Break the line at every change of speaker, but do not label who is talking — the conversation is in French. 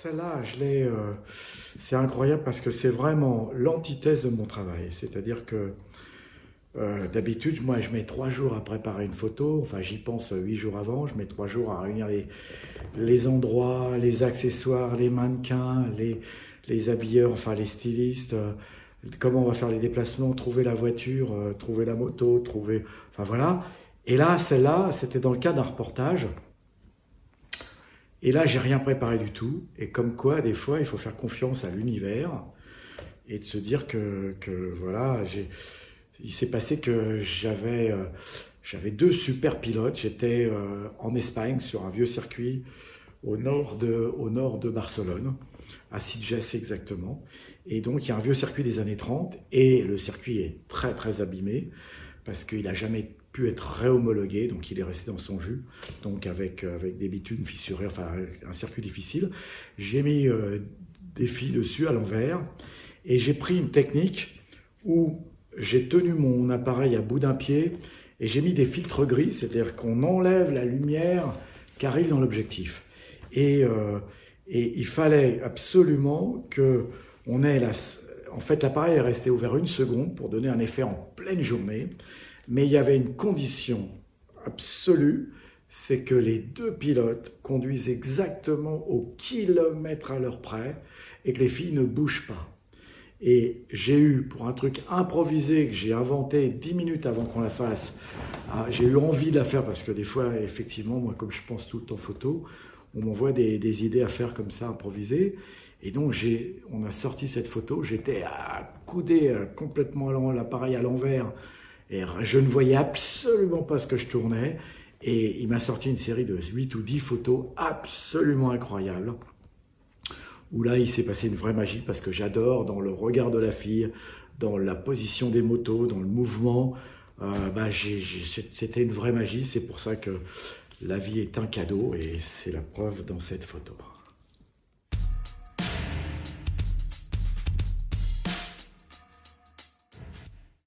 celle-là, c'est incroyable parce que c'est vraiment l'antithèse de mon travail. C'est-à-dire que d'habitude, moi, je mets 3 jours à préparer une photo. Enfin, j'y pense 8 jours avant. Je mets 3 jours à réunir les endroits, les accessoires, les mannequins, les habilleurs, enfin les stylistes. Comment on va faire les déplacements, trouver la voiture, trouver la moto, enfin voilà. Et là, celle-là, c'était dans le cadre d'un reportage. Et là, j'ai rien préparé du tout. Et comme quoi, des fois, il faut faire confiance à l'univers et de se dire que voilà, il s'est passé que j'avais 2 super pilotes. J'étais en Espagne sur un vieux circuit au nord de Barcelone, à Sitges exactement. Et donc, il y a un vieux circuit des années 30 et le circuit est très très abîmé parce qu'il n'a jamais pu être réhomologué, donc il est resté dans son jus, donc avec des bitumes fissurés, enfin un circuit difficile. J'ai mis des filles dessus à l'envers et j'ai pris une technique où j'ai tenu mon appareil à bout d'un pied et j'ai mis des filtres gris, c'est-à-dire qu'on enlève la lumière qui arrive dans l'objectif. Et il fallait absolument que on ait en fait, l'appareil est resté ouvert 1 seconde pour donner un effet en pleine journée. Mais il y avait une condition absolue, c'est que les 2 pilotes conduisent exactement au kilomètre à l'heure près et que les filles ne bougent pas. Et j'ai eu, pour un truc improvisé que j'ai inventé 10 minutes avant qu'on la fasse, j'ai eu envie de la faire parce que des fois, effectivement, moi, comme je pense tout le temps photo, on m'envoie des idées à faire comme ça, improvisées. Et donc, on a sorti cette photo, j'étais accoudé complètement l'appareil à l'envers, et je ne voyais absolument pas ce que je tournais. Et il m'a sorti une série de 8 ou 10 photos absolument incroyables. Où là, il s'est passé une vraie magie parce que j'adore dans le regard de la fille, dans la position des motos, dans le mouvement. C'était une vraie magie. C'est pour ça que la vie est un cadeau et c'est la preuve dans cette photo.